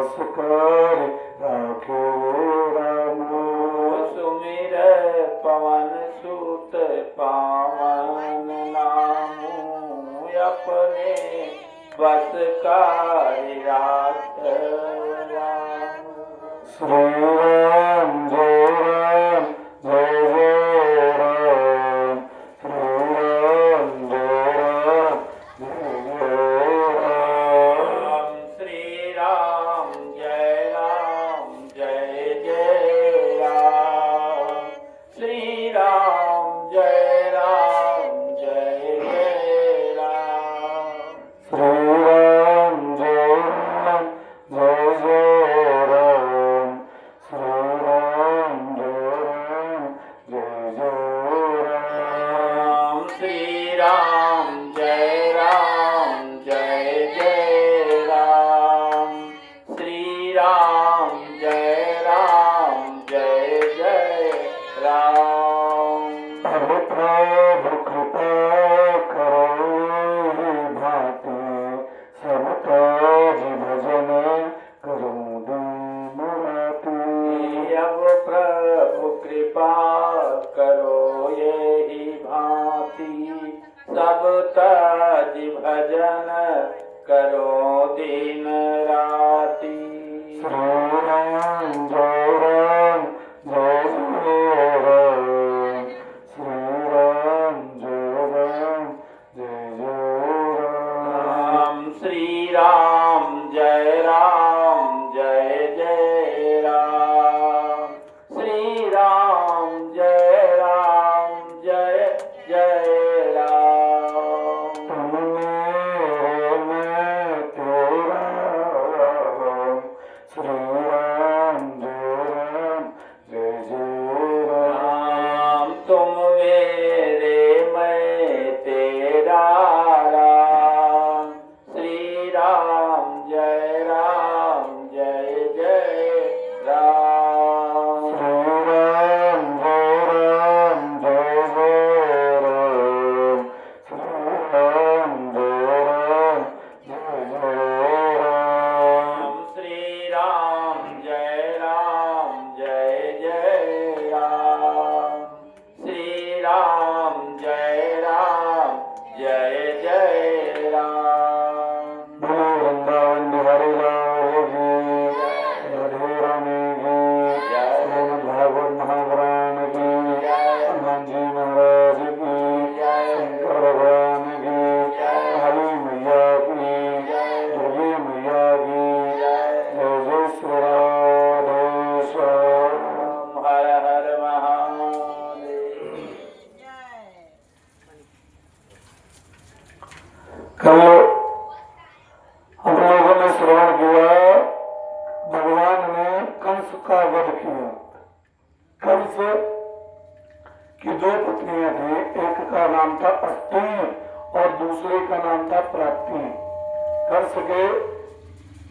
बस कर राखे राम। सुमिर पवन सुत पावन नामु, अपने बस कारी राख राम। श्री राम जय राम जय जय राम। श्री राम जय राम जय जय राम। श्री राम जय राम जय जय राम। श्री राम जय राम जय जय राम। श्री राम जय राम जय जय राम। श्री राम जय राम जय जय राम। श्री राम जय राम जय जय राम। श्री राम जय राम जय जय राम। अरे प्रभु कृपा करो हे भांति, सब काज भजन करूं दीन राति। अब प्रभु कृपा करो यही भांति, सब काज भजन करो दिन राति। श्री राम जय राम जय जय राम। श्री राम जय राम जय जय राम। श्री राम जय राम जय जय राम। श्री राम जय राम जय जय राम। तुम मेरे मैं तेरा राम। श्री राम जय राम जय जय राम। तुम मेरे मैं तेरा राम। श्री राम जय राम जय जय राम। श्री राम जय राम जय जय राम। श्री राम जय राम जय जय राम। श्री राम जय राम जय जय राम। श्री राम जय राम जय जय राम। बोलो वृंदावन बिहारी लाल की राधे रानी की श्रीमद् भागवत महापुराण की हनुमान जी महाराज की शंकर भगवान की काली मैया की दुर्गे मैया की जय जय श्री राधे श्याम। हर हर महादेव। कल हम लोगों ने श्रवण किया, भगवान ने कंस का वध किया। कंस की दो पत्नियां थी, एक का नाम था अस्ति और दूसरे का नाम था प्राप्ति। कंस के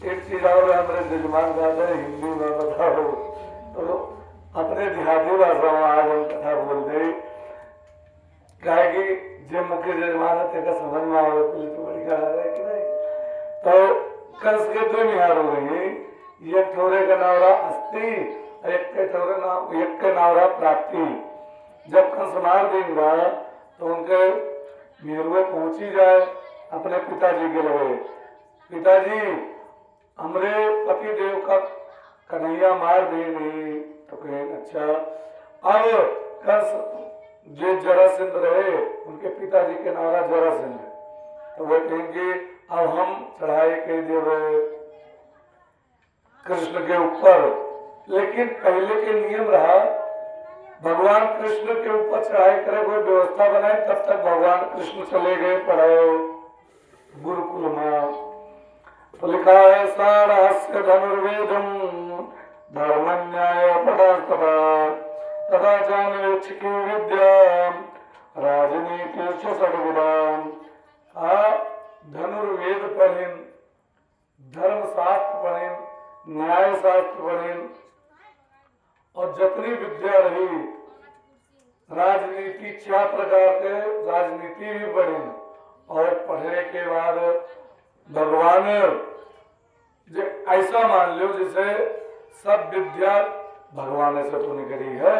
एक चीज और हमारे जजमान दादा हिंदी में बताओ तो अपने देहाती भाषा में आज हम कथा बोलते क्या कि जो मुख्य जजमान है का समझ में आवे तो बड़ी कहा है कि नहीं। तो कंस के दो निहार हो गई, एक ठोरे का नाम रहा अस्ति, एक के नाम रहा प्राप्ति। जब कंस मार देगा तो उनके निहरुए पहुंची जाए अपने पिताजी के लगे, पिताजी हमरे पति देव का कन्हैया मार देंगे। तो कहे अच्छा। अब कंस जो जरासंध रहे उनके पिताजी के नाम रहा जरासंध, तो वो कहेंगे अब हम चढ़ाई कर देव कृष्ण के ऊपर। लेकिन पहले के नियम रहा भगवान कृष्ण के ऊपर चढ़ाई करे, कोई व्यवस्था बनाए, तब तक भगवान कृष्ण चले गए पढ़ाए गुरुकुल में। तो लिखा है सारहस्य धनुर्वेदम धर्म न्याय पदार्थता तथा चान्वेक्षिकी विद्या राजनीति षड्विधाम। धनुर्वेद पढ़ें, धर्म शास्त्र पढ़ें, न्याय शास्त्र पढ़ें और जितनी विद्या रही राजनीति 4 प्रकार के राजनीति भी पढ़ें। और पढ़ने के बाद भगवान जो ऐसा मान लो जैसे सब विद्या भगवान ने से तो निकली है,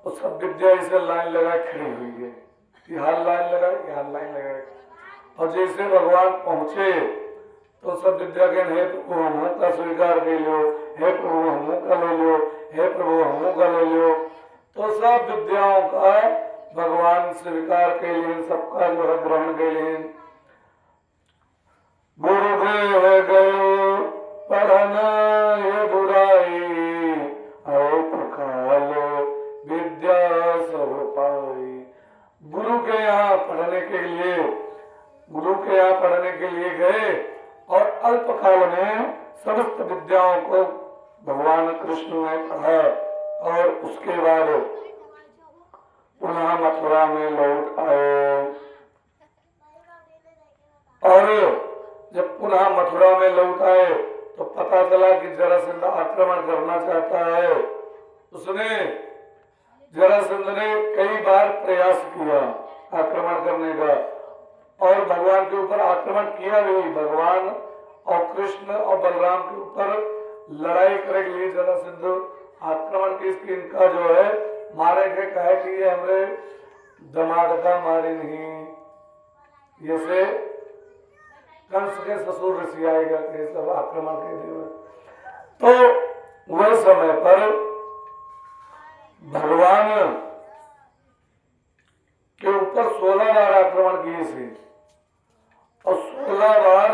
और सब विद्या इसे लाइन लगा खड़ी हुई है, यहाँ लाइन लगा, यहाँ लाइन लगा, और जैसे भगवान पहुंचे तो सब विद्या के हे प्रभु हमू का स्वीकार कर लो, हे प्रभु हमू का ले लो, हे प्रभु हमू का ले लो। तो सब विद्याओं का भगवान स्वीकार के लिए, सबका जो है ग्रहण के लिए। गुरुदेव गयो पढ़न ये बुराई, अल्पकालो विद्या सब पाई। गुरु के यहाँ पढ़ने के लिए, गुरु के यहाँ पढ़ने के लिए गए और अल्पकाल में समस्त विद्याओं को भगवान कृष्ण ने पढ़ा, और उसके बाद पुनः मथुरा में लौट आए। और जब पुनः मथुरा में लौट आए तो पता चला कि जरासंध आक्रमण करना चाहता है। उसने, जरासंध ने कई बार प्रयास किया आक्रमण करने का, और भगवान के ऊपर आक्रमण किया भी। भगवान और कृष्ण और बलराम के ऊपर लड़ाई करने के लिए जरासंध आक्रमण की, इनका जो है मारे के कहे कि ये हमरे दमाद का मारे नहीं, जैसे कंस के ससुर ऋषि आएगा के सब आक्रमण के लिए। तो वह समय पर भगवान के ऊपर 16 बार आक्रमण किए थे, और 16 बार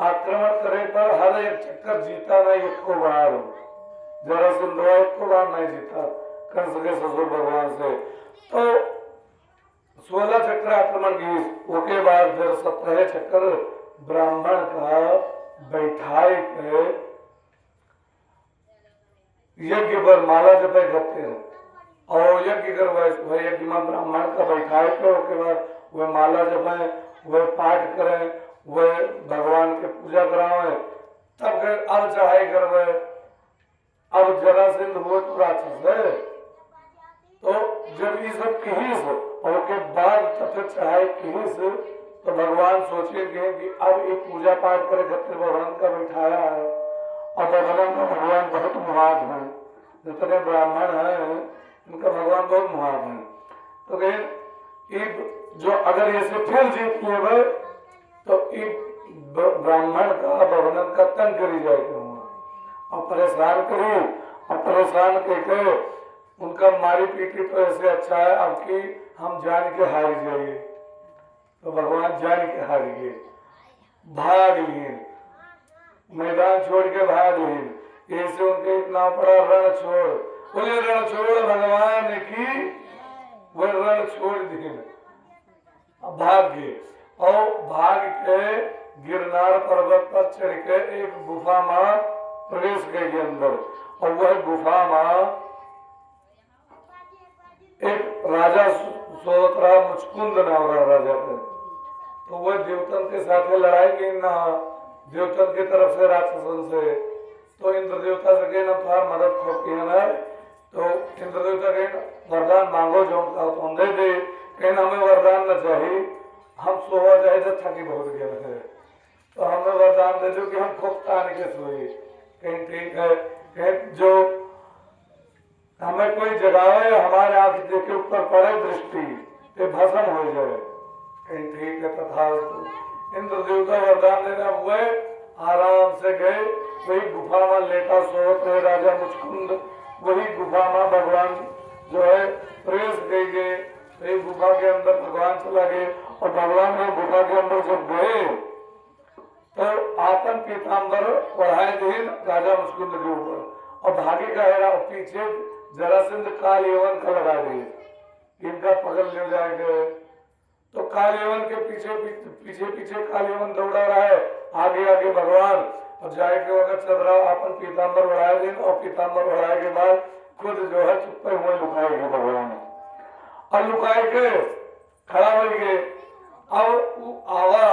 आक्रमण करे पर हर एक चक्कर जीता नहीं, एक को बार जरासंध एक को बार नहीं जीता कंस के ससुर भगवान से। तो 16 चक्र आक्रमण किए, उसके बाद फिर 17 चक्कर ब्राह्मण का बैठाए के यज्ञ पर माला जपे करते हैं, और यज्ञ करवाए, वह यज्ञ में ब्राह्मण का बैठाए के, उसके बाद वह माला जपे, वह पाठ करें, वह भगवान के पूजा करावे, तब अब चढ़ाई करवाए। अब जरासंध हुए तो राक्षस है, तो जब ये सब किहिस और के बाद तब चढ़ाई किहिस, तो भगवान सोचेंगे कि अब ये पूजा पाठ करे खातिर भगवान का बैठाया है, और भगवान बहुत महान है, जितने ब्राह्मण हैं इनका भगवान बहुत महान है। तो कहें जो अगर ये से फिर जीत लिए तो ब्राह्मण का भगवान का तंग करी जाएगा, और परेशान करी, और परेशान करके उनका मारी पीटी तो ऐसे अच्छा है अब कि हम जान के हार जाइए। तो भगवान जान के हार गए, भाग लिए, मैदान छोड़ के भाग लिए। ऐसे उनके इतना पड़ा रण छोड़, बोले रण छोड़ भगवान की, वह रण छोड़ दिए, भाग गए। और भाग के गिरनार पर्वत पर चढ़ के एक गुफा में प्रवेश गए अंदर, और वह गुफा में एक राजा सोच रहा, मुचकुंद नाम रहा राजा का। तो वह देवतन के साथ लड़ाई की ना, देवतन की तरफ से राक्षसन से। तो इंद्र देवता से कहना तुम्हार मदद खो की है, तो इंद्र देवता कहना वरदान मांगो जो हम दे दे। कहना हमें वरदान न चाहिए, हम सोवा चाहे तो थकी बहुत गया है, तो हमें वरदान दे दो कि हम खूब तान के सोए। कहीं ठीक है, कहीं जो हमें कोई जगावे, हमारे आंख देखे ऊपर पड़े दृष्टि ते भस्म हो जाए। कहीं ठीक है, तथास्तु। इंद्र देवता वरदान देना हुए, आराम से गए, वही गुफा में लेटा सोत रहे राजा मुचकुंद, वही गुफा में भगवान जो है प्रवेश गए। वही गुफा के अंदर भगवान चला गए, और भगवान ने गुफा के अंदर जब गए तो आतन पीताम्बर पढ़ाए दिन राजा मुचकुंद के ऊपर, और भागे का हेरा पीछे जरासंध काल यवन का लगा दिए, इनका पकड़ ले जाएंगे। तो काल यवन के पीछे काल यवन दौड़ा रहा है, आगे आगे भगवान, और जाए के वक्त चल रहा अपन पीताम्बर बढ़ाए दिन, और पीताम्बर बढ़ाए के बाद खुद जो है चुप्पे हुए लुकाएंगे भगवान, और लुकाए के खड़ा हो गए। अब आवा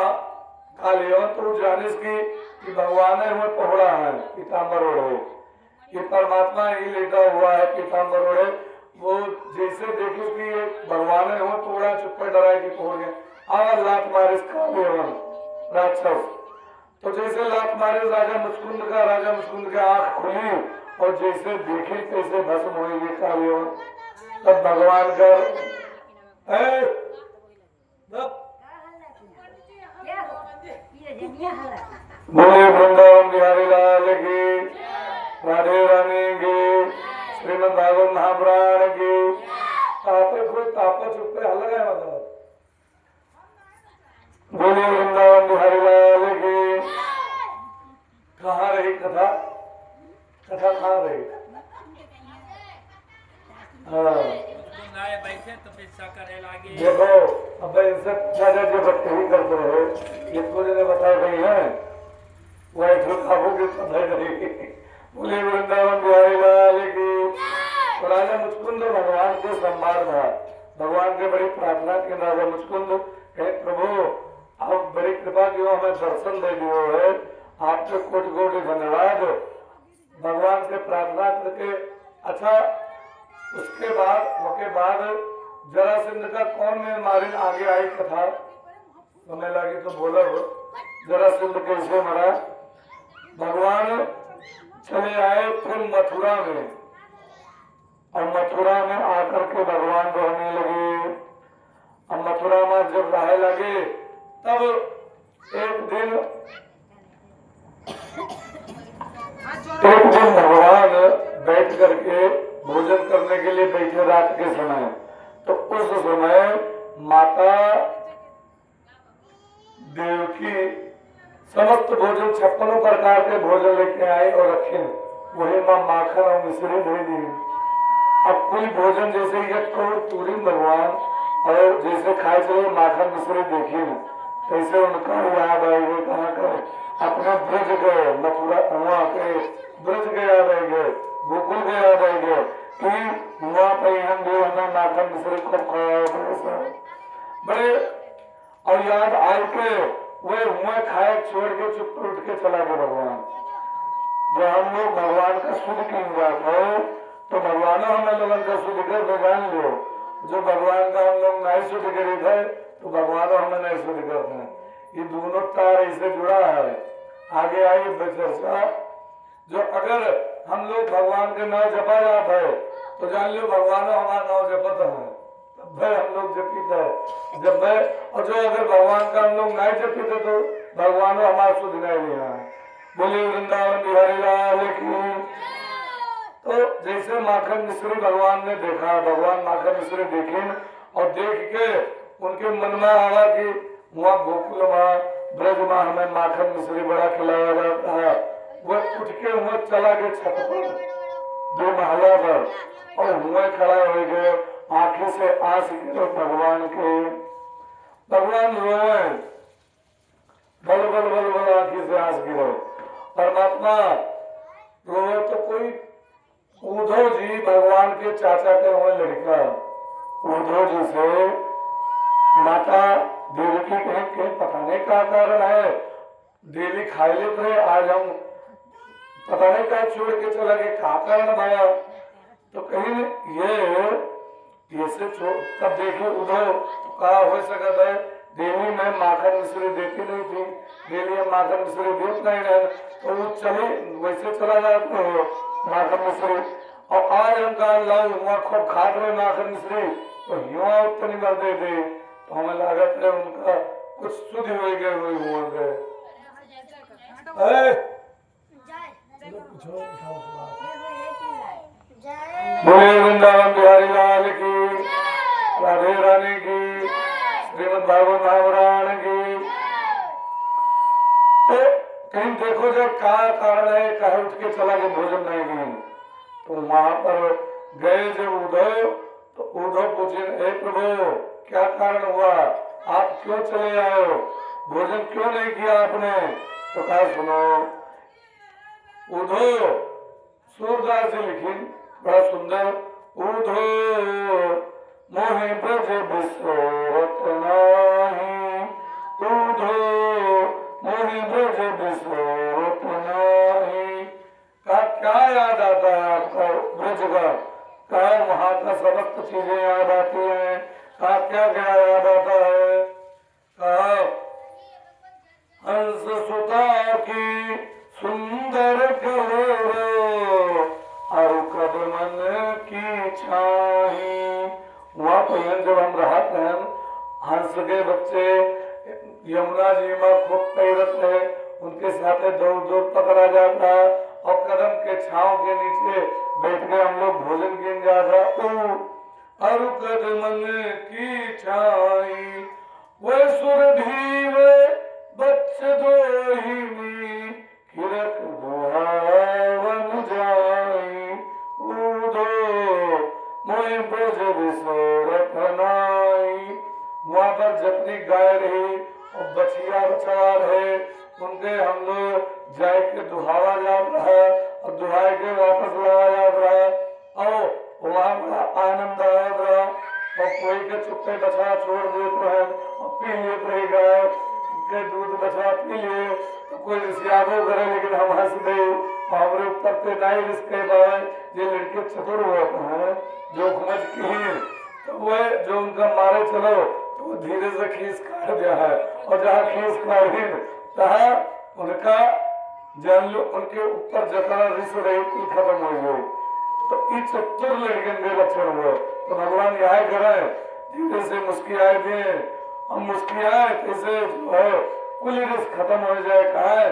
काल यवन तो जानिस की भगवान है वह पहुड़ा है पीताम्बर ओढ़े, ये परमात्मा ही लेटा हुआ है पीताम्बर ओढ़े। वो जैसे देखे कि ये भगवान है वो थोड़ा चुप्पे डराए कि पहुंच गए, और लात मारिस काल यवन राक्षस। तो जैसे लात मारे राजा मुचकुंद की आंख खुली और जैसे देखी तैसे भस्म होगी कार्य। तब भगवान बोले वृंदावन बिहारी लाल की, राधे रानी की, श्रीमद भागवत महापुराण की। तापा चुप पे हल गया मतलब। बोले वृंदावन बिहारी लाल की। कहाँ रही कथा? कथा कहाँ रही? देखो अब इनसे ज्यादा जो भक्ति ही करते हैं, इसको जो बताया गई है वह काबू की सदा रहेगी। बोले वृंदावन बिहारी लाल की। राजा मुचकुंद भगवान के सम्मान था, भगवान के बड़ी प्रार्थना की। राजा मुचकुंद कहे प्रभु आप बड़ी कृपा की हमें दर्शन दे दियो है, आपके कोटि कोटि धन्यवाद। भगवान से प्रार्थना करके अच्छा उसके बाद जरासंध का कौन ने मारिन आगे आई कथा समय लगी तो बोला हो। जरासंध कैसे मरा? भगवान चले आए फिर मथुरा में, और मथुरा में आकर के भगवान रहने लगे। अब मथुरा में जब रहने लगे तब एक दिन भगवान बैठ करके भोजन करने के लिए बैठे रात के समय। तो उस समय माता देवकी समस्त भोजन 56 प्रकार के भोजन लेके आए और रखे। वही माँ माखन और मिश्री दे दी। अब कोई भोजन जैसे पूरी भगवान और जैसे खाए चले माखन मिश्री देखी न, कैसे उनका याद आएगा कहाँ का अपने ब्रज गए, मथुरा वहाँ के ब्रज के याद आएंगे, गोकुल के याद आएंगे कि वहाँ पे हम जो है माखन मिश्री को बड़े और याद आए के वे हुए खाए छोड़ के चुप उठ के चला गया भगवान। जब हम लोग भगवान का शुद्ध की बात है तो भगवान हमें लोगों का शुद्ध कर जान लो। जो भगवान का हम लोग नहीं शुद्ध करे थे तो भगवान हमें नहीं शुद्ध करते हैं। ये दोनों तार ऐसे जुड़ा है। आगे आई चर्चा। जो अगर हम लोग भगवान के नाम जपा जाता है तो जान लो भगवान हमारा नाम जपत है, तब भाई हम लोग जपित है जब मैं। और जो अगर भगवान का हम लोग नहीं जपित है तो भगवान हमारा शुद्ध नहीं लिया। बोले वृंदावन बिहारी लाल की। तो जैसे माखन मिश्री भगवान ने देखा, भगवान माखन मिश्री देखे और देख के उनके मन में आया कि वहाँ गोकुल में ब्रज में हमें माखन मिश्री बड़ा खिलाया जाता है। वह उठ के वहाँ चला गया छत पर 2 महला पर और वहाँ खड़ा हो गए। आंखें से आंस गिरे भगवान के। भगवान रोए, बल बल बल बल आंखें से आंस गिरे। परमात्मा रोए तो कोई उद्धव जी भगवान के चाचा के हुए लड़का उद्धव जी से माता देवकी कहे पता नहीं क्या कारण है, देवी खाई लेते रहे, आज हम पता नहीं क्या छोड़ के चला गया, क्या कारण भाया। तो कहीं ये से तब देखे उद्धव कहा हो सकता है देवी में माखन मिश्री देती नहीं थी, देवी में माखन मिश्री देख नहीं रहे तो वो चले वैसे चला जाते हो माखन मिश्री। और आज हम कहा लाओ वहाँ खूब खा रहे माखन मिश्री तो युवा उतनी बार दे दे तो हमें लागत है उनका कुछ शुद्ध हो गए हुए गए। बोले वृंदावन बिहारी लाल की, राधे रानी की, श्रीमद भागवत महापुराण की। तो कहीं देखो जब क्या कारण है, कहा उठ के चला के भोजन नहीं गए तो वहां पर गए जब उद्धव तो उद्धव पूछे हे प्रभु क्या कारण हुआ, आप क्यों चले आए हो, भोजन क्यों नहीं किया आपने। तो कहा सुनो उद्धव सूरदास जी लिखी बड़ा सुंदर। उद्धव मोहे ब्रज विश्वरत नाही, उद्धव मोहे ब्रज विश्वरत नाही। का क्या याद आता है आपका ब्रज का, क्या वहां का समस्त चीजें याद आती हैं, का क्या क्या याद आता है। कहा हंस सुता हंस के बच्चे यमुना जी में खूब तैरत है, उनके साथ दौड़ दौड़ पकड़ा जाता और कदम के छांव के नीचे बैठ के हम लोग भोजन किन जाता। अरु कदमन की छाई वे सुरभि वे बच्च दोहिनी खिरक दुहावन जाई उदो मोहि ब्रज विसोरत नाई। वहां पर जितनी गाय रही और बछिया बछड़ा रहे उनके हम लोग जाए के दुहावा जात रहा और दुहाई के वापस लाया जात रहा और वहां बड़ा आनंद आया रहा। और कोई के चुप्पे बछड़ा छोड़ देते रहे और पी लेते रहे गाय के दूध बछड़ा पी लिए तो कोई रिसियाबो करे, लेकिन हम हंस गए और हमारे ऊपर पे नहीं रिस्के पाए। ये लड़के चतुर होते हैं जो समझ की तो वह जो उनका मारे चलो तो धीरे से खींच काट दिया है और जहाँ खींच काटी तहाँ उनका जान लो उनके ऊपर जतना रिस रही कुल खत्म हो गई। तो इस चतुर लड़कन के लक्षण हुए तो भगवान यहाँ करे धीरे से मुस्कियाए दिए और मुस्कियाए कैसे जो है कुल रिस खत्म हो जाए। कहा है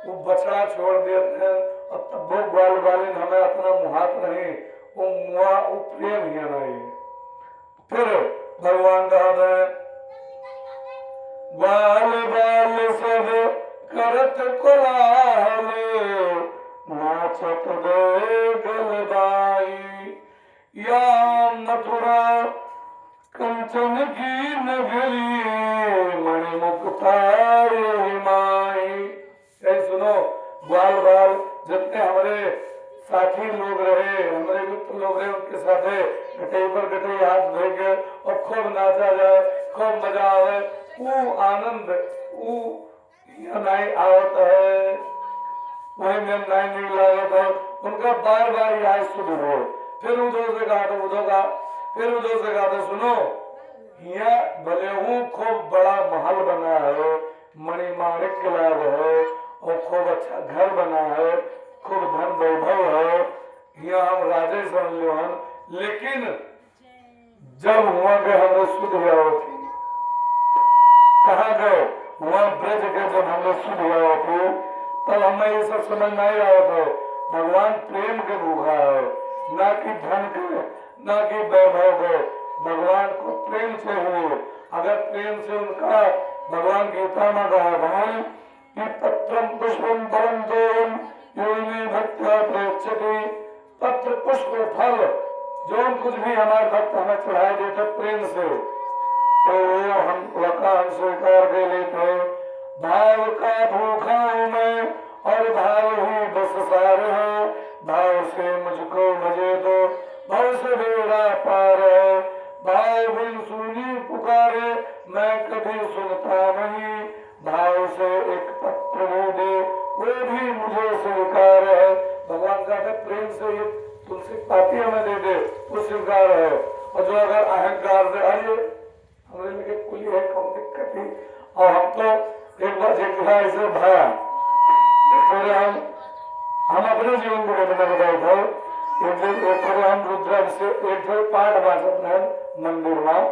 वो बछड़ा छोड़ देते हैं और तब वो ग्वाल वाले हमें अपना मुहात नहीं वो मुआ वो प्रेम ही नहीं। फिर भगवान दादा बाल बाल सब करत कोलाहल नाचत गए गलबाई या मथुरा कंचन की नगरी मणिमुक्ता माई। सुनो बाल बाल जितने हमारे साथी लोग रहे हमारे मित्र लोग रहे उनके साथ गटे पर गटे हाथ धो के और खूब नाचा जाए खूब मजा आवे वो आनंद वो नहीं आवत है वही में नहीं लागत है। उनका बार बार यह शुरू हो फिर उधर से कहा था उधर का फिर उधर से कहा था सुनो यहाँ भले हूँ खूब बड़ा महल बना है मणिमाणिक लाभ है और खूब अच्छा घर बना है खूब धन वैभव है यहाँ हम राजे समझ लो हम, लेकिन जब हुआ के हमने शुद्ध हुआ थी कहा गए वहां ब्रज के जब हमने शुद्ध हुआ थे तब हमें ये सब समझ नहीं आया था भगवान प्रेम के भूखा है ना कि धन के ना कि वैभव के। भगवान को प्रेम से हुए अगर प्रेम से उनका भगवान गीता में कहा भगवान कि पत्रम पुष्पम परम देव योनि भक्त्या प्रेक्षते पत्र पुष्प फल जो कुछ भी हमारे भक्त हमें चढ़ाए देते प्रेम से तो हम वका हम स्वीकार कर लेते भाव का भूखा हूँ मैं और भाव ही बस सार है भाव से मुझको भजे तो भाव से बेड़ा पार है भाव बिन सुनी पुकारे मैं कभी सुनता नहीं भाव से एक पत्र दे वो भी मुझे स्वीकार है। भगवान का प्रेम से ये तुलसी पाती हमें दे दे वो स्वीकार है। और जो अगर अहंकार से अरे हमारे लिए कुली है कम दिक्कत ही और हम तो एक बार देखा ऐसे भाया फिर हम अपने जीवन को घटना बताए थे एक हम रुद्र से एक पाठ वाचक है मंदिर में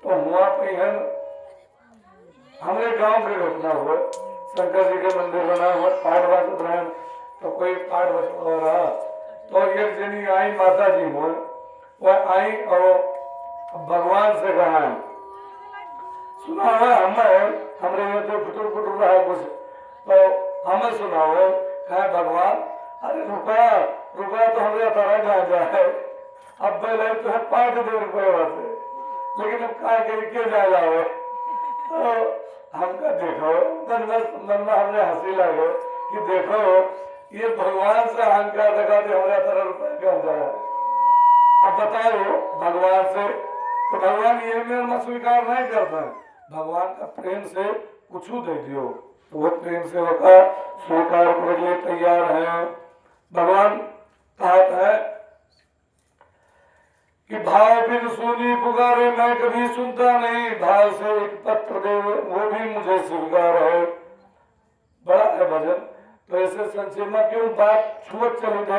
तो हुआ पे है हमारे गांव की घटना हुआ शंकर जी के मंदिर बना हुआ पाठ वाचक रहे तो कोई पाठ वाचक हो रहा तो एक जनी आई माता जी हुए वह आई और भगवान से कहा सुना है हमें हमरे में तो फुटुर फुटुर रहा कुछ तो हमें सुनाओ कहा भगवान अरे रुपया तो हमारे तरह गांजा है अब पहले तो है 5 रुपये वाले लेकिन अब कहा के जा जाओ तो हमका देखो मन में हमने हंसी लगे कि देखो ये भगवान से अहंकार लगा दे हमारे तरह रुपये गांजा है। अब बताओ भगवान से तो भगवान ये में स्वीकार नहीं करता भगवान का प्रेम से कुछ दे दियो तो वो प्रेम से होगा स्वीकार करने के लिए तैयार है। भगवान कहता है कि भाव बिन सुनी पुकारे मैं कभी सुनता नहीं भाव से एक पत्र दे वो भी मुझे स्वीकार है। बड़ा है भजन तो ऐसे संक्षेप में क्यों बात छुअत चलित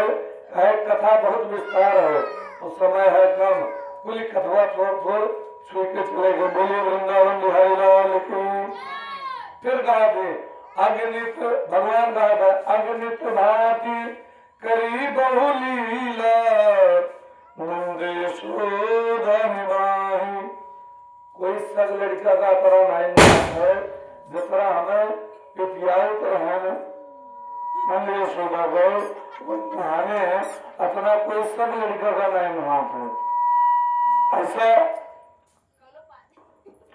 है कथा बहुत विस्तार है और समय है कम कुल कथवा थोड़ थोड़ छू के चले गए। बोलिए वृंदावन बिहारी लाल की। फिर कहा थे अगणित, भगवान कहा था अगणित भांति करी बहुलीला नंद यशोदा निभाई। कोई सब लड़का का तरह नहीं है जिस तरह हमें पिटियाई पर है नंद यशोदा को नहाने अपना कोई सब लड़का का नहीं नहाते है। ऐसा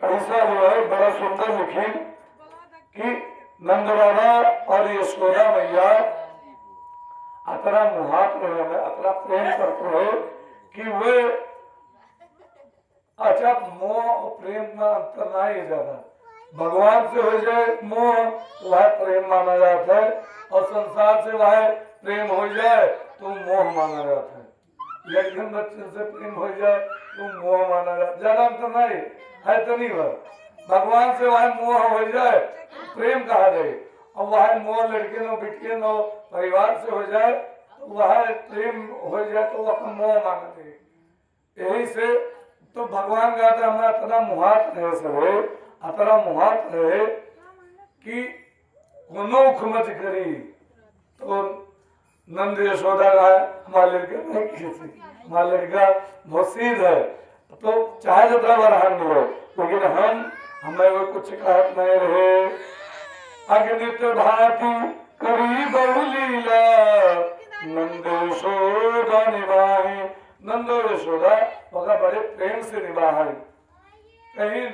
ऐसा जो है बड़ा सुंदर लिखी कि नंद बाबा और यशोदा मैया अतरा मुहात रहे हैं, अतरा प्रेम करते हैं कि वे अच्छा मोह और प्रेम में अंतर ना ही ज्यादा। भगवान से हो जाए मोह तो वह प्रेम माना जाता है और संसार से वह प्रेम हो जाए तो मोह माना जाता है। लेकिन बच्चे से प्रेम हो जाए तो मोह माना जाता है। ज्यादा अंतर नहीं है तो नहीं है। भगवान से वह मोह हो जाए तो प्रेम कहा जाए और वह मोह लड़के नो बिटिए नो परिवार से हो जाए तो वह प्रेम हो जाए तो वह मोह माना जाए। यही से तो भगवान कहते हैं हमें अतना मुहात रहे सवे, अतना मुहात रहे कि गुनोख मत करी। तो नंद यशोदा का हमारा लड़का नहीं किसी, हमारा लड़का बहुत सीध है तो चाहे जितना बरहान हो लेकिन हमें वो कुछ कहत नहीं रहे। अगणित भांति करी बहुलीला नंद यशोदा निभाई। नंद यशोदा वह बड़े प्रेम से निभाई। कहीं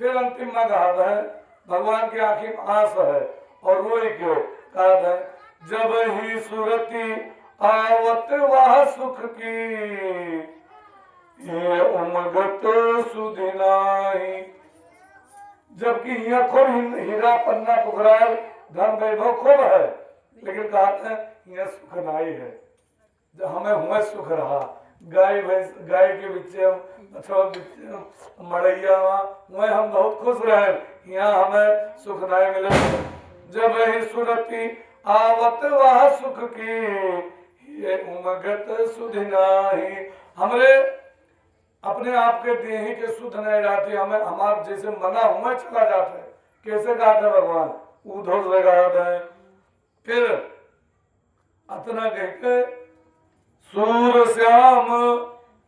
फिर अंतिम में कहा है भगवान की आंखी में आंस है और रोए क्यों कहा है जब ही सुरती आवत वह सुख की ये उमगत सुधिनाई। जबकि यहाँ खूब हीरा पन्ना पुखरार धन वैभव खूब है लेकिन कहते हैं यहाँ सुख नहीं है। जब हमें हुए सुख रहा गाय भैंस गाय के बिच्चे अथवा मड़ैया वह हम बहुत खुश रहे। यहाँ हमें सुख नहीं मिले। जब ही सुरती आवत वह सुख की ये उमगत सुधिनाही। हमरे अपने आप के देही के सुध नहीं रहती हमें हमारे जैसे मना हुआ चला जाता है। कैसे गाते भगवान उधो से गाते हैं। फिर अतना कह के सूर श्याम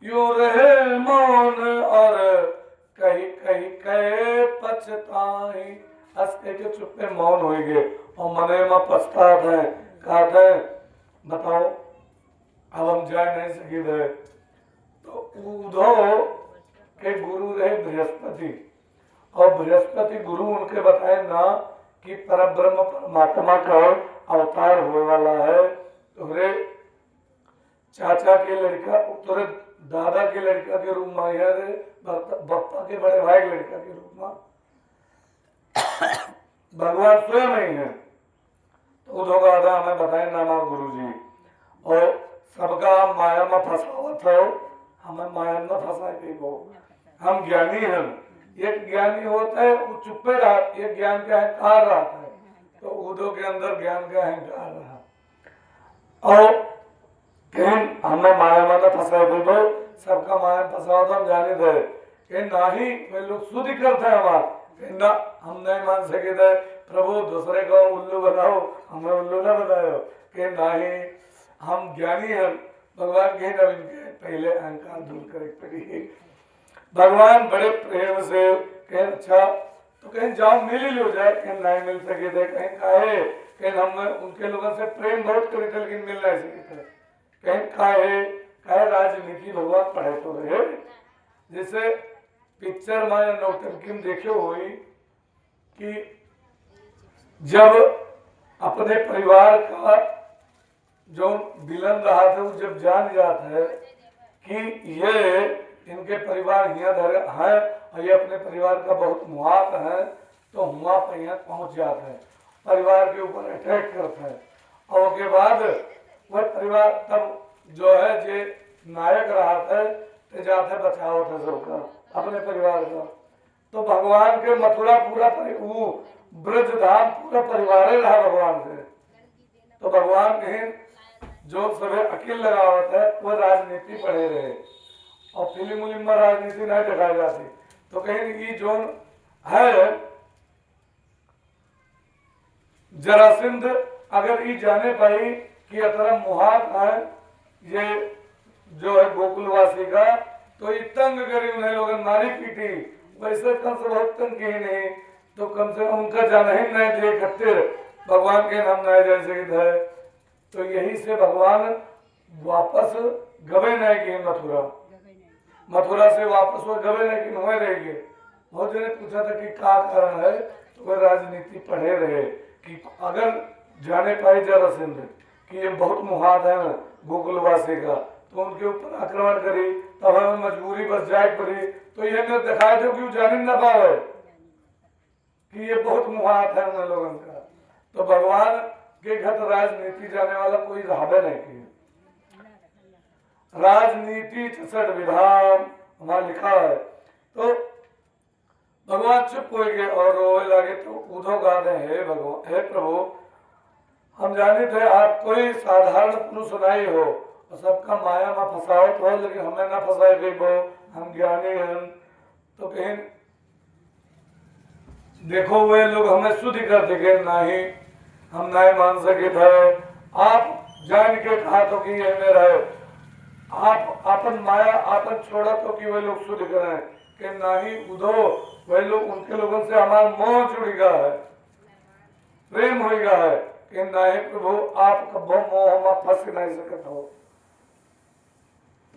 यो रहे मौन और कही कही कहे पछताई। हंस के चुप्पे मौन हो गए और मने में पछतात है। कहते बताओ अब हम जा नहीं सकी थे। तो उद्धव के गुरु रहे बृहस्पति और बृहस्पति गुरु उनके बताए ना कि परब्रह्म परमात्मा का अवतार होने वाला है। तुम्हारे चाचा के लड़का तुरे दादा के लड़का के रूप में आया रे बप्पा के बड़े भाई के लड़का के रूप में भगवान स्वयं ही है। तो उद्धव दादा हमें बताए नाना गुरु जी और सबका माया में फंसावत हो हमें माया में फंसा के वो हम ज्ञानी हैं। एक ज्ञानी होता है वो चुप्पे रहा एक ज्ञान का अहंकार रहता है। तो उद्धव के अंदर ज्ञान का अहंकार रहा और कहीं हमें माया में फंसा दे सबका माया फंसा तो हम जाने थे कि ना ही वे लोग शुद्धि करते हैं हमारे ना हम नहीं मान सके थे। प्रभु दूसरे को उल्लू बनाओ हमें उल्लू ना बनाओ कि ना ही हम ज्ञानी हैं। भगवान के नवीन के पहले अहंकार दूर करे। भगवान बड़े प्रेम से कहीं अच्छा तो कहीं जाओ मिल ही लो जाए कहीं नहीं मिल सके थे। कहीं काहे कहीं हम उनके लोगों से प्रेम बहुत करे थे लेकिन मिल नहीं सके थे। कहीं काहे राजनीति भगवान पढ़े तो रहे। जैसे पिक्चर में या नौटंकी में देखे हुई कि जब अपने परिवार का जो विलन रहा था वो जब जान जाता है कि ये इनके परिवार यहाँ धरे है और ये अपने परिवार का बहुत मुहात है तो वहाँ पर यहाँ पहुँच जाता है परिवार के ऊपर अटैक करता है और उसके बाद वह परिवार तब जो है जे नायक रहा था तो जाते बचाओ था सबका अपने परिवार का। तो भगवान के मथुरा पूरा वो ब्रज धाम पूरा परिवार ही रहा भगवान से। तो भगवान कहीं जो सभी अकेले लगा होता है वो राजनीति पढ़े रहे और फिल्म उलिम में राजनीति नहीं दिखाई जाती तो कहीं ये जो है जरासिंध अगर ये जाने पाई कि अतरा मुहात है ये जो है गोकुलवासी का, तो ये तंग करी उन्हें लोग मारी पीटी। वैसे कंस बहुत तंग की नहीं, तो कम से कम उनका जाना ही नहीं दिए खातिर भगवान के नाम नहीं जैसे है। तो यही से भगवान वापस गवे नहीं किए मथुरा से वापस वो गवे नहीं कि हुए रहेंगे। बहुत जने पूछा था कि क्या कारण है, तो वह राजनीति पढ़े रहे कि अगर जाने पाए जरासंध कि ये बहुत मुहात है गोकुलवासी का, तो उनके ऊपर आक्रमण करी, तब हमें मजबूरी बस जाए पड़ी। तो ये ने दिखाया जो कि जान ही न पावे कि ये बहुत मुहात है उन लोगों का। तो भगवान के घर राजनीति जाने वाला कोई रहाबे नहीं किया। राजनीति 66 विधान वहां लिखा है। तो भगवान चुप हो गए और रोए लगे। तो उद्धव गाते हे भगवान, हे प्रभु, हम जाने थे आप कोई साधारण पुरुष नहीं हो और सबका माया में फंसावट हो, लेकिन हमें ना फंसाए गई वो, हम ज्ञानी हैं। तो कहीं देखो वे लोग हमें शुद्ध कर देंगे, नहीं हम नहीं मान सके थे। आप जान के कहा तो कि ये मेरा है, आप अपन माया आपन छोड़ा तो कि वे लोग शुद्ध करें कि नहीं उधो वे लोग, उनके लोगों से हमारा मोह जुड़ गया है, प्रेम हो गया है कि नहीं प्रभु आप कब मोह में फंस नहीं सकते हो।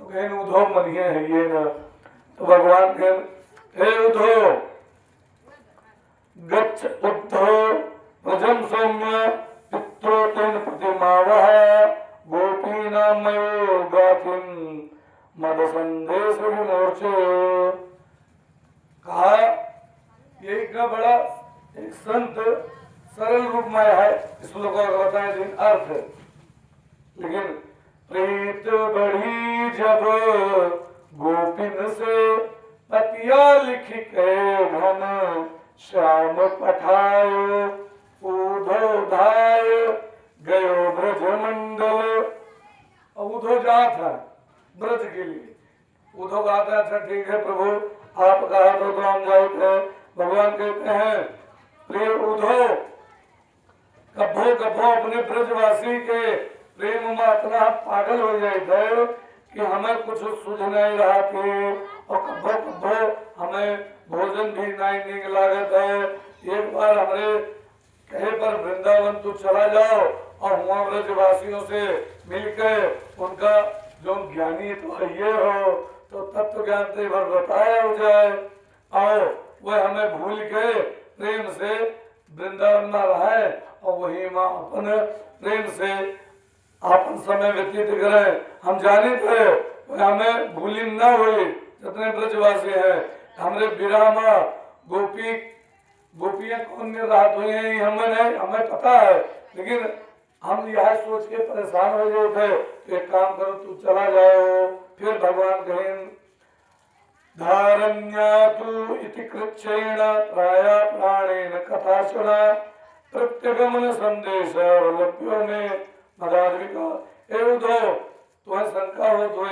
तो कहीं उधो मनिए है ये ना। तो भगवान कह हे उधो गच्छ उद्धव भजम सौम्य पित्रो तेन प्रतिमावह गोपीनां मयो गाथिन मद संदेश विमोर्चे। कहा ये इतना बड़ा एक संत सरल रूप में है, इस लोगों को बताया जिन अर्थ, लेकिन प्रीत बढ़ी जब गोपिन से पतिया लिख के घन श्याम पठायो उधो धाय गयो ब्रज मंडल। और उधो जात है ब्रज के लिए, उधो गाता अच्छा ठीक है प्रभु आप कहा तो हम जाते। भगवान कहते हैं प्रिय उधो कभो कभो अपने ब्रजवासी के प्रेम में इतना पागल हो जाए थे कि हमें कुछ सुझ नहीं रहा थे, और कभो कभो हमें भोजन भी नहीं नीक लागत है। एक बार हमारे कहे पर वृंदावन तू चला जाओ और वहाँ ब्रजवासियों से मिलकर उनका जो ज्ञानी तो है ये हो तो तत्व ज्ञान से भर बताया हो जाए, और वह हमें भूल के प्रेम से वृंदावन में रहे और वही माँ अपन प्रेम से अपन समय व्यतीत करें। हम जाने थे हमें भूली न हुई जितने ब्रजवासी हैं, हमारे विरामा गोपियां कौन में राहत हुई है हमें नहीं, हमें पता है, लेकिन हम यह सोच के परेशान हो गए थे कि एक काम करो तू चला जाओ। फिर भगवान कहें धारण्या तू इति कृच्छेण प्राया प्राणेन कथा सुना प्रत्यगमन संदेश लभ्यो में मदाद्विका। ए उद्धव तुम्हें शंका हो तो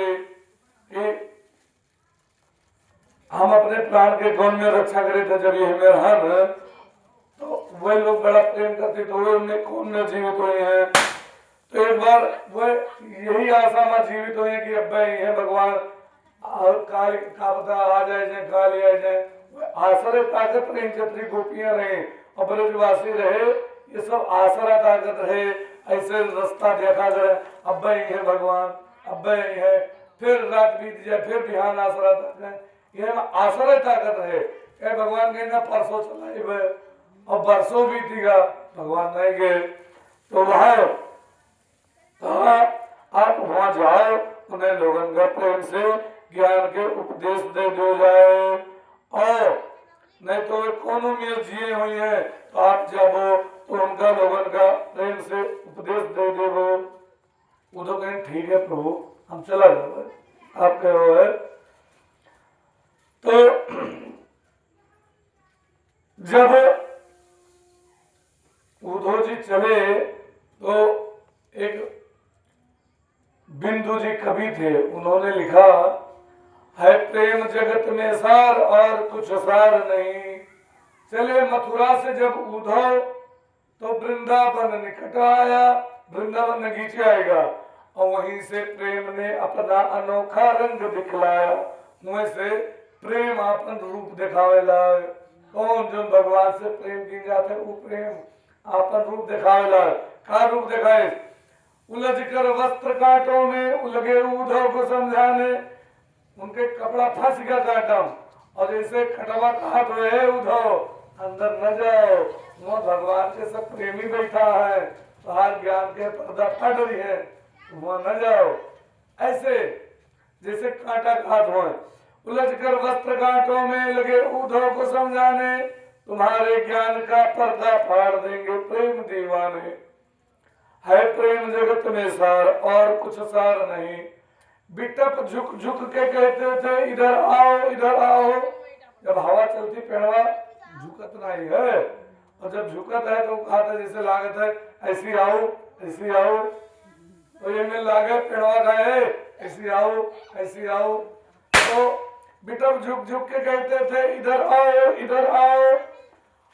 कि हम अपने प्राण के कौन में रक्षा करे थे जब ये मेरा हर, तो वह लोग बड़ा प्रेम करते तो वे उन्हें कौन में जीवित हुए हैं। तो एक बार वह यही आशा में जीवित हुए कि अब ये भगवान काल का पता आ जाए काल आ जाए, आसरे ताकत रही छत्री गोपियां रहे और ब्रजवासी रहे, ये सब आसरा ताकत रहे। ऐसे रास्ता देखा करे अब है भगवान अब है, फिर रात बीत जाए फिर बिहान आसरा ताकत, यह आसरा ताकत रहे। ए भगवान के ना परसों चलाए और बरसों बीतेगा भगवान नहीं गए। तो वह आप वहां जाओ, उन्हें लोगों का प्रेम से ज्ञान के उपदेश दे दो जाए, और नहीं तो वे कौन में जिए हुई है तो आप जाओ तो उनका लोगों का प्रेम से उपदेश दे देवो। उधर कहें ठीक है प्रभु हम चला जाओ आप कहो है। तो जब उद्धव जी चले तो एक बिंदु जी कवि थे, उन्होंने लिखा है प्रेम जगत में सार और कुछ सार नहीं। चले मथुरा से जब उद्धव तो वृंदावन निकट आया, वृंदावन नगीचे आएगा और वहीं से प्रेम ने अपना अनोखा रंग दिखलाया। मुँह से प्रेम अपन रूप दिखावे लाग। कौन जो भगवान से प्रेम की जाते वो प्रेम अपन रूप दिखावे लाग। का रूप दिखाए? उलझ कर वस्त्र कांटों में उलगे उद्धव को समझाने, उनके कपड़ा फंस गया कांटम और जैसे खटवा कहा तो है उद्धव अंदर न जाओ, वो भगवान के सब प्रेमी बैठा है, बाहर ज्ञान के पर्दा फट रही है, वहां न जाओ। ऐसे जैसे कांटा काट हो, उलझ कर वस्त्र कांटों में लगे उद्धव को समझाने, तुम्हारे ज्ञान का पर्दा फाड़ देंगे प्रेम दीवाने। है प्रेम जगत में सार और कुछ सार नहीं। बिटप झुक झुक के कहते थे इधर आओ इधर आओ। जब हवा चलती पेड़वा झुकत नहीं है, और जब झुकत है तो कहा था जैसे लागत है ऐसी आओ ऐसी आओ। तो ये में लागे पेड़वा गए ऐसी आओ ऐसी आओ। तो बिटप झुक झुक के कहते थे इधर आओ इधर आओ।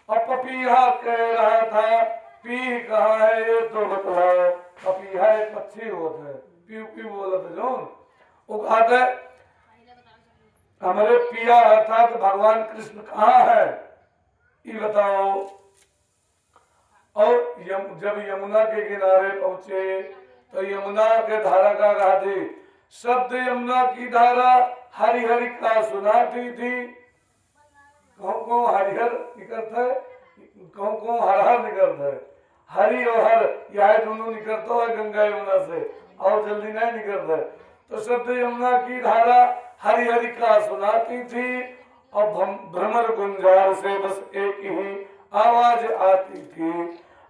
और पपीहा कह रहा था पी कहा है ये तो बतलाओ। पपीहा एक पक्षी होता है, पीऊ पीऊ बोलते जो वो कहते हमारे पिया अर्थात भगवान कृष्ण कहाँ है ये बताओ। और जब यमुना के किनारे पहुंचे तो यमुना के धारा का गाती शब्द यमुना की धारा हरि हरि का सुनाती थी। कहूँ हरिहर निकलता है, कहूँ हर हर निकलता है। हरि और हर यह दोनों निकलता है गंगा यमुना से और जल्दी नहीं निकलता है। तो शब्द यमुना की धारा हरि हरि का सुनाती थी और भ्रमर गुंजार से बस एक ही आवाज आती थी।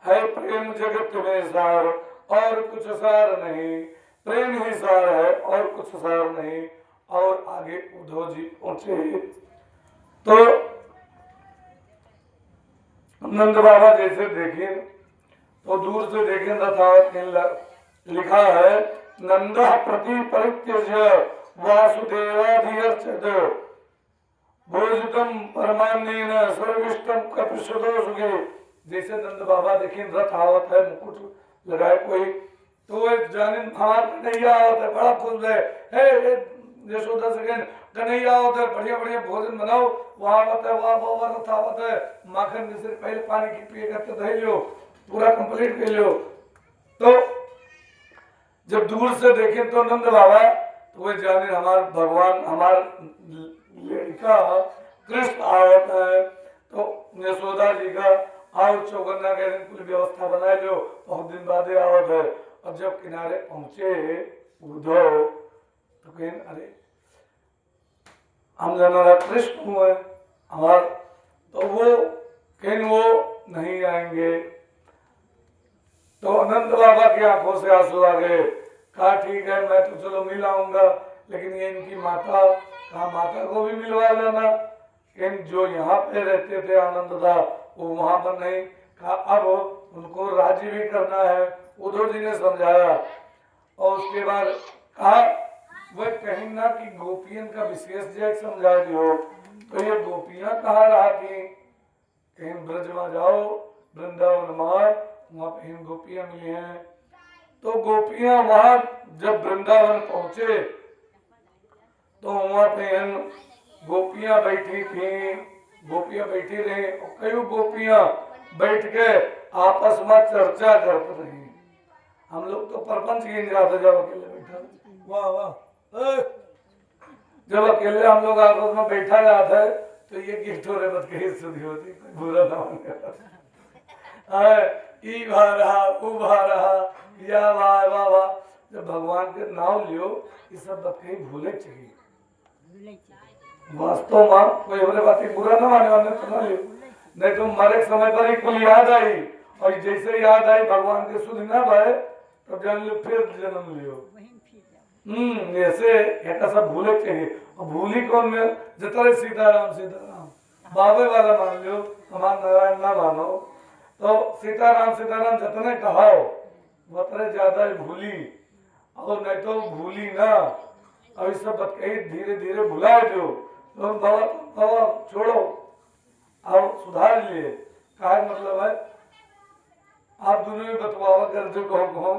है प्रेम जगत में सार और कुछ सार नहीं। प्रेम ही सार है और कुछ सार नहीं। और आगे उद्धव जी पहुंचे तो नंद बाबा जैसे देखें तो दूर से देखें लिखा है नंद प्रति परित्यज्य वासुदेवाधियर्चत भोजकम परमान्येन सर्विष्टम कपिशदो सुखे। जैसे नंद बाबा देखें रथ आवत है मुकुट लगाए कोई तो जाने हमार कन्हैया आवत है बड़ा खुश है हे यशोदा से कन्हैया आवत है बढ़िया बढ़िया भोजन बनाओ वहाँ आवत है वहाँ बाबा रथ आवत है माखन मिश्र पहले पानी की पिए करके दही लो पूरा कंप्लीट कर लो। तो जब दूर से देखें तो नंद बाबा तो वे जाने हमार भगवान हमार लड़का कृष्ण आवत है। तो यशोदा जी का आओ चौगन्ना के दिन पूरी व्यवस्था बना लो बहुत दिन बाद आवत है। और जब किनारे पहुंचे उद्धव तो कहें अरे हम जाना कृष्ण हुए हमार तो वो कहें वो नहीं आएंगे। तो अनंत बाबा की आंखों से आंसू आ गए। कहा ठीक है मैं तो चलो मिल आऊंगा लेकिन ये इनकी माता कहा माता को भी मिलवा लेना। इन जो यहाँ पे रहते थे आनंद था वो वहां पर नहीं। कहा अब उनको राजी भी करना है। उद्धव जी ने समझाया और उसके बाद कहा वह कहीं ना कि गोपियन का विशेष जय समझा दियो। तो ये गोपियां कहाँ रहा थी कहीं ब्रज में जाओ वृंदावन में वहां पे गोपियां मिली हैं। तो गोपियां वहां जब वृंदावन पहुंचे तो वहां पे गोपियां बैठी थी। गोपियां बैठी रही और कई गोपियां बैठ के आपस में चर्चा करते रही। हम लोग तो प्रपंच गिन जाते जब अकेले बैठा वाह वाह जब अकेले हम लोग आपस में बैठा जाता है तो ये गिफ्ट हो रहे बत कहीं सुधी होती बुरा ना होने ई भा रहा ऊ भा रहा या वाह वाह वाह। जब भगवान के नाम लियो ये सब बात कहीं भूले चाहिए। वास्तव में कोई हमारे बात बुरा ना माने वाले तो ना लियो नहीं तो मरे समय पर ही कुल याद आई और जैसे याद आई भगवान के सुध ना भाई तब जान लो फिर जन्म लियो। ऐसे ऐसा सब भूले चाहिए। और भूली कौन में जतरे सीताराम सीताराम बाबे वाला मान लो हमारा नारायण ना मानो। तो सीताराम सीताराम जितने कहाओ उतने ज्यादा भूली और नहीं तो भूली ना अब इस सब बात कही धीरे धीरे भुलाए दो तो बाबा छोड़ो अब सुधार लिए कहा मतलब है आप दोनों में बतवावा कर जो कहो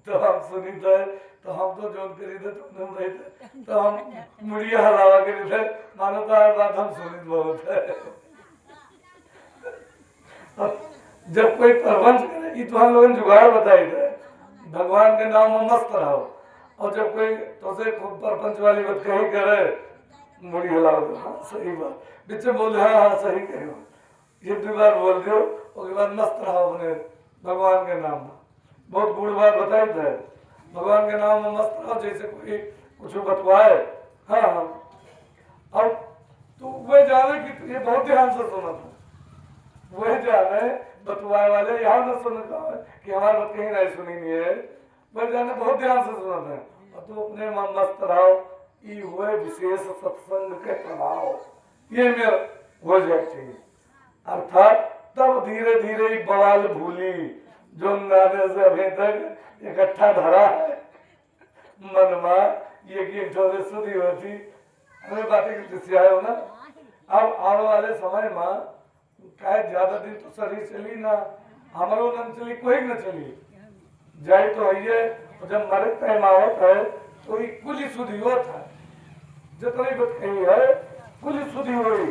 तो हम सुनी थे तो हम तो जोन करी थे तो हम रहे थे तो हम मुड़िया हलावा करी थे मानो तो हर बात हम सुनी बहुत है। जब कोई प्रबंध करे ये तो हम लोगों ने जुगाड़ बताई थे भगवान के नाम में मस्त रहो और जब कोई तो से प्रपंच वाली बात कही करे मुड़ी हिलाओ हाँ सही बात बीच में बोले हाँ सही कहो ये 2 बार बोल दो उसके बाद मस्त रहो अपने भगवान के नाम में बहुत गुड़ बात बताई थे भगवान के नाम में मस्त रहो जैसे कोई कुछ बतवाए हाँ हाँ अब तो वह जाने कि ये बहुत ध्यान से सुना था वह जाने बतवाए वाले यहाँ न सुनता है कि हमारी बात कहीं नहीं सुनी नहीं है वह जाने बहुत ध्यान से सुना था और तो अपने मन मस्त रहो ये हुए विशेष सत्संग के प्रभाव ये मेरा हो जाए चाहिए अर्थात तब धीरे धीरे बवाल भूली जो नाने से अभी तक इकट्ठा धरा है मन में ये कि थोड़े सुधी होती हमें बातें किसी आए हो ना अब आने वाले समय में क्या ज्यादा दिन तो शरीर चली ना हमारो न चली कोई न चली जाए तो है जब मरे टाइम आवत है तो ये कुल सुधी होता है जितनी बात कही है कुल सुधी हुई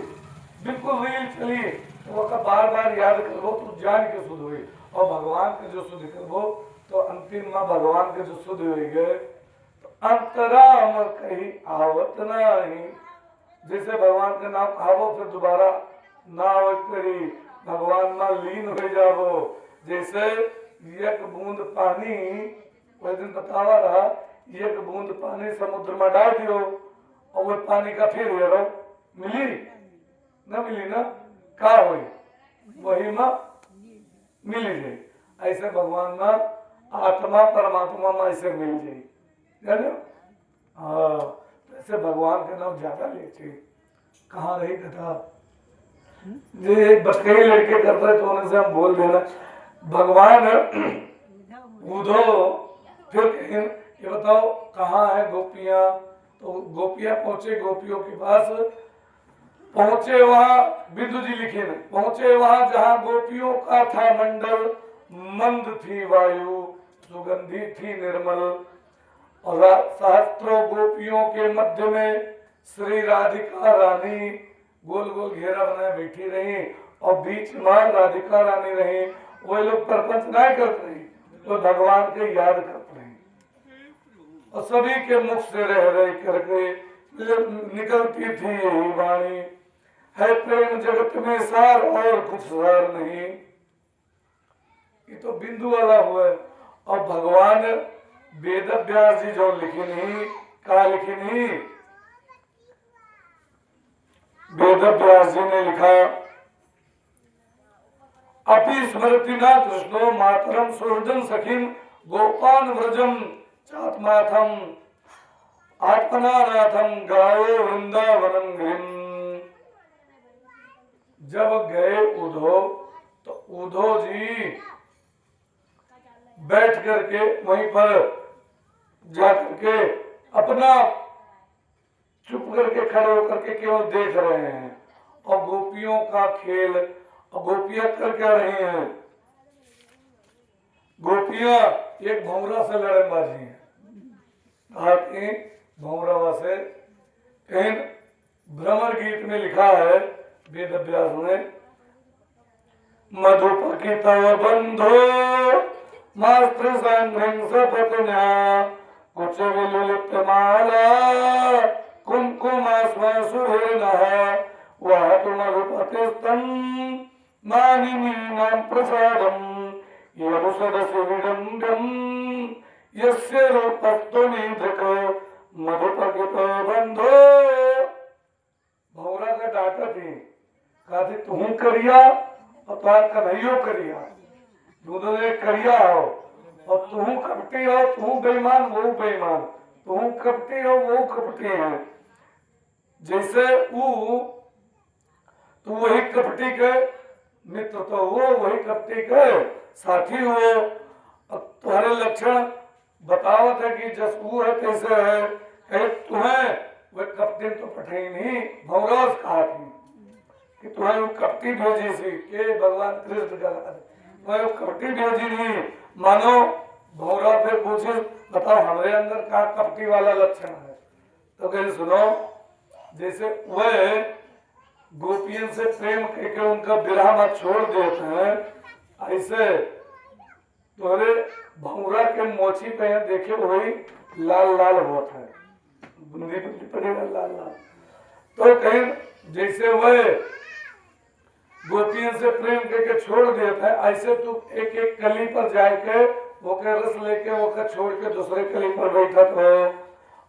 बिल्कुल रील चली तो वह बार बार याद करो तो जान के शुद्ध हुई और भगवान के जो शुद्ध करो तो अंतिम में भगवान के जो शुद्ध हुई गए तो अंतराम कहीं आवत नहीं जैसे भगवान के नाम आवो फिर दोबारा ना आवत करी भगवान में लीन हो जाओ जैसे एक बूंद पानी कोई दिन बतावा रहा एक बूंद पानी समुद्र में डाल दियो और वो पानी का फिर हेरो मिली ना मिली ना का हुई वही में मिली जाए ऐसे भगवान में आत्मा परमात्मा में ऐसे मिल जाए जाने हाँ ऐसे भगवान के नाम ज्यादा लेते कहाँ रही कथा ये बचकई लड़के करते हैं तो उन्हें से हम बोल देना भगवान उधो फिर ये बताओ कहाँ है गोपियां तो गोपियां पहुंचे गोपियों के पास पहुंचे वहां बिंदु जी लिखे न पहुंचे वहां जहां गोपियों का था मंडल मंद थी वायु सुगंधी थी निर्मल और सहस्त्रों गोपियों के मध्य में श्री राधिका रानी गोल गोल घेरा बनाए बैठी रही और बीच में राधिका रानी रही वो लोग प्रपंच नहीं कर रही तो भगवान के याद करते रहे और सभी के मुख से रह रहे करके निकलती थी यही वाणी है प्रेम जगत में सार और कुछ सार नहीं ये तो बिंदु वाला हुआ और भगवान वेद व्यास जी जो लिखी नहीं कहा लिखी नहीं वेद व्यास जी ने लिखा अपि स्मृति न कृष्णो मातरम सुहृदं सखिन गोपान व्रजम चात्माथम आत्मनानाथम गायो वृंदावनम गिरिम जब गए उधो तो उधो जी बैठ करके वहीं पर जाकर के अपना चुप करके खड़े होकर के केवल देख रहे हैं और गोपियों का खेल और गोपियां कर क्या रही हैं गोपियां एक भौंरा से लड़नबाजी है भौंरा से कहीं भ्रमर गीत में लिखा है वेद व्यास ने मधुपकित बंधो मास्त्र संघ्रिंस पत्न्या कुछ विलुप्त माला कुमकुमास्म सुरेणः वह तो मधुपतिस्तम मानिनी नाम प्रसादम यरुषदसि विडम्बम यस्य रूपस्तु निधृक मधुपकित बंधो भौरा का डाटा थी कहा थी तुम करिया और तुम्हारा कन्हैयो करिया दोनों ने करिया हो और तुम कपटी हो तुम बेईमान वो बेईमान तुम कपटी हो वो कपटी है जैसे वो तो वही कपटी के मित्र तो वो वही कपटी के साथी हो और तुम्हारे लक्षण बतावत है कि जस वो है कैसे है कहे तुम्हें वे कपटी तो पठे नहीं भौरस कहा थी कि तुम्हें वो कपटी भेजी सी के भगवान कृष्ण का तुम्हें वो कपटी भेजी नहीं। मानो भौरा फिर पूछे बताओ हमारे अंदर का कपटी वाला लक्षण है, तो कहे सुनो जैसे वह गोपियों से प्रेम करके उनका विरह मत छोड़ देते हैं, ऐसे तुम्हारे भौरा के मोची पे देखे वही लाल लाल होता है, बुंदी बुंदी पड़ेगा लाल लाल। तो कहीं जैसे वह गोपियों से प्रेम करके छोड़ देता है, ऐसे तू एक एक कली पर जाके वो के रस लेके वो के छोड़ के दूसरे कली पर बैठा हो,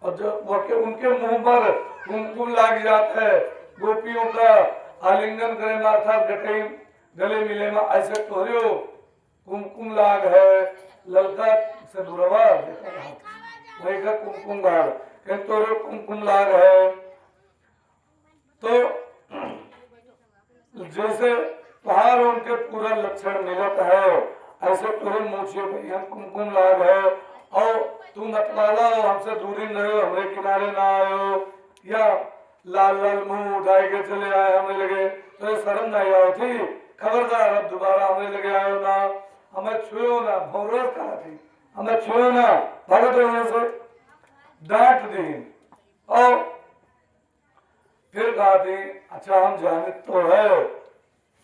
और जो वो के उनके मुंह पर कुमकुम लाग जाता है, गोपियों का आलिंगन करे माथा गटे गले मिले में ऐसे तोरियो कुमकुम लाग है ललका से दुरवा वही का कुमकुम लाग कहीं तोरे कुमकुम लाग है। तो जैसे पहाड़ उनके पूरा लक्षण मिलत है ऐसे तुरे मोछे पे यहाँ कुमकुम लाग है, और तुम मतवाला हो हमसे दूरी न रहो हमारे किनारे ना आयो, या लाल लाल मुंह उठाए के चले आए हमें लगे तो शर्म नहीं आओ थी, खबरदार अब दोबारा हमें लगे आयो ना, हमें छुओ ना, भौरस कहा थी हमें छुओ ना, भगत यहाँ से डांट दी। और फिर कहा थी अच्छा हम जाने तो है,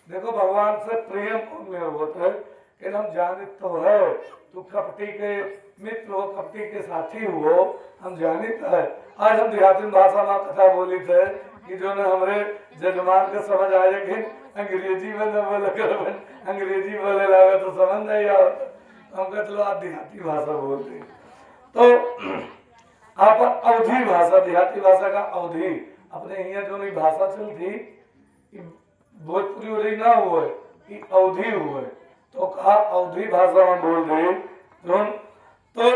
देखो भगवान से प्रेम कौन में होता है कि हम जाने तो है तू कपटी के मित्र हो कपटी के साथी हो, हम जानित है। आज हम देहाती भाषा में कथा बोली थे कि जो ने हमारे जजमान के समझ आए कि अंग्रेजी में न बोले कर अंग्रेजी बोले लगा तो समझ नहीं आओ, हम कहते चलो आप देहाती भाषा बोलते। तो आप अवधि भाषा देहाती भाषा का अवधि अपने यहाँ जो नहीं भाषा चलती भोजपुरी उरी ना हुए कि अवधि हुए, तो कहा अवधि भाषा में बोल रही तो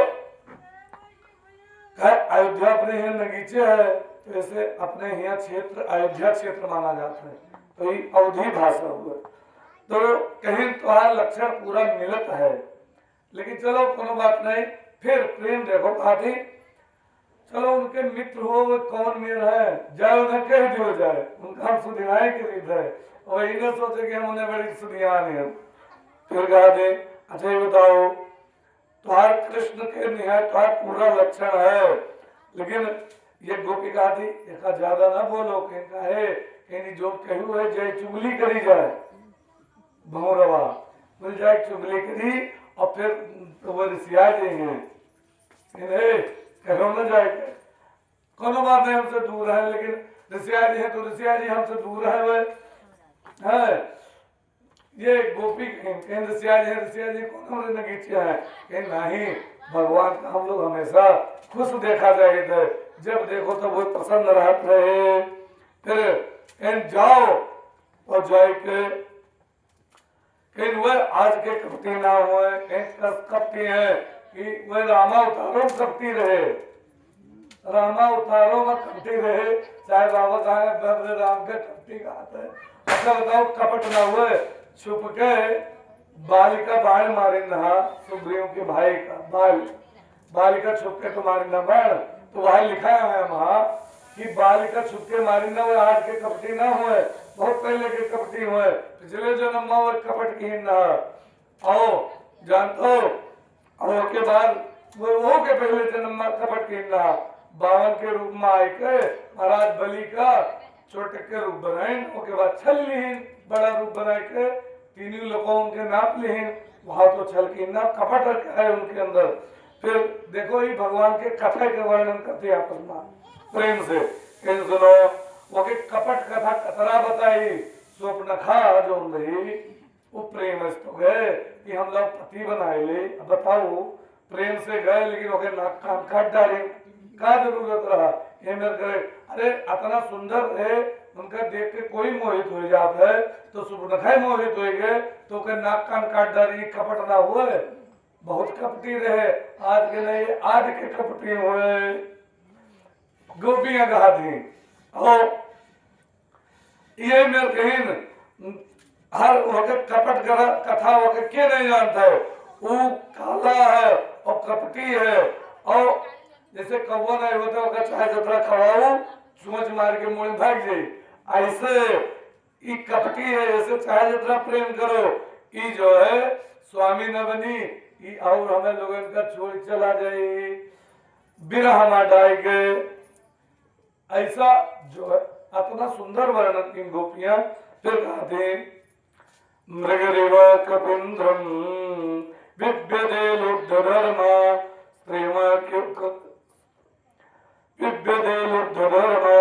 अयोध्या अपने यहाँ नगीचे है, तो ऐसे अपने यहाँ क्षेत्र अयोध्या क्षेत्र माना जाता है, तो ये अवधि भाषा हुआ। तो कहीं तुम्हारा लक्षण पूरा मिलत है, लेकिन चलो कोनो बात नहीं। फिर प्रेम देखो काफी चलो उनके मित्र हो वो कौन मेर है जाए उन्हें कह दियो जाए, उनका हम सुधियाए के रीत है और वही न सोचे कि हम उन्हें बड़ी सुधियान है। फिर कहा दे अच्छा ये बताओ तुम्हार कृष्ण के निहाय तुम्हार पूरा लक्षण है, लेकिन ये गोपी कहा थी एक ज्यादा ना बोलो कहीं है कहीं जो कहू है जय चुगली करी जाए भौरवा मिल जाए चुगली करी और फिर तो वो रिसिया देंगे कहो न जाए कोनो बात नहीं हमसे दूर है, लेकिन ऋषिया जी है तो ऋषिया जी हमसे दूर है वे है ये गोपी कहीं ऋषिया जी है ऋषिया जी कौन हमारे नगीचिया है कहीं नहीं भगवान का हम लोग हमेशा खुश देखा जाए थे, जब देखो तो वो प्रसन्न रहते रहे। फिर कहीं जाओ और जाए के कहीं वह आज के कपटी ना हुए कहीं कपटी है कि वह रामा उतारो कपटी रहे, रामा उतारो में कपटी रहे, चाहे बाबा कहा राम के कपटी कहते हैं। अच्छा बताओ कपट ना हुए छुप के बालिका बाण मारे नहा सुग्रीव के भाई का बालिका छुप के तो मारी ना बाण, तो भाई लिखा है वहां कि बालिका छुप के मारी ना हुए आज के कपटी ना हुए, बहुत पहले के कपटी हुए, पिछले जन्म में कपट की ना आओ जानते हो और के बाद वो के पहले जन्म में कपट की ना बावन के रूप में आए के महाराज बलि का छोटे के रूप बनाए, उसके बाद छल लीन बड़ा रूप बनाए के तीनों लोगों उनके नाप लीन वहां तो छल की ना कपट है उनके अंदर। फिर देखो ये भगवान के कथा के वर्णन करते आपस में प्रेम से कहीं सुनो वो के कपट कथा कतरा बताई स्वप्न खा जो रही वो प्रेम तो गए कि हम लोग पति बनाए ले बताओ प्रेम से गए लेकिन वो नाक कान काट डाले क्या जरूरत रहा ये मेरे करे अरे इतना सुंदर है उनका देख के कोई मोहित हो जाता है तो सुबह मोहित हो गए तो के नाक कान काट डाली कपट ना हुए, बहुत कपटी रहे आज के नहीं आज के कपटी हुए गोपियां कहा थी। और ये मेरे कहीं हर वक्त कपट कथा वक्त के नहीं जानता है वो काला है और कपटी है और जैसे कौवा नहीं होता होगा चाहे जतरा खवाओ चूंच मार के मुड़ भाग जाए, ऐसे ई कपटी है, ऐसे चाहे जितना प्रेम करो ई जो है स्वामी न बनी ई और हमें लोगों का छोड़ चला जाए बिरह ना डाय के। ऐसा जो है अपना सुंदर वर्णन इन गोपियां फिर कहते मृगरिव कपिंद्रम विद्यते लुब्ध धर्मा विद्यते लुब्ध धर्मा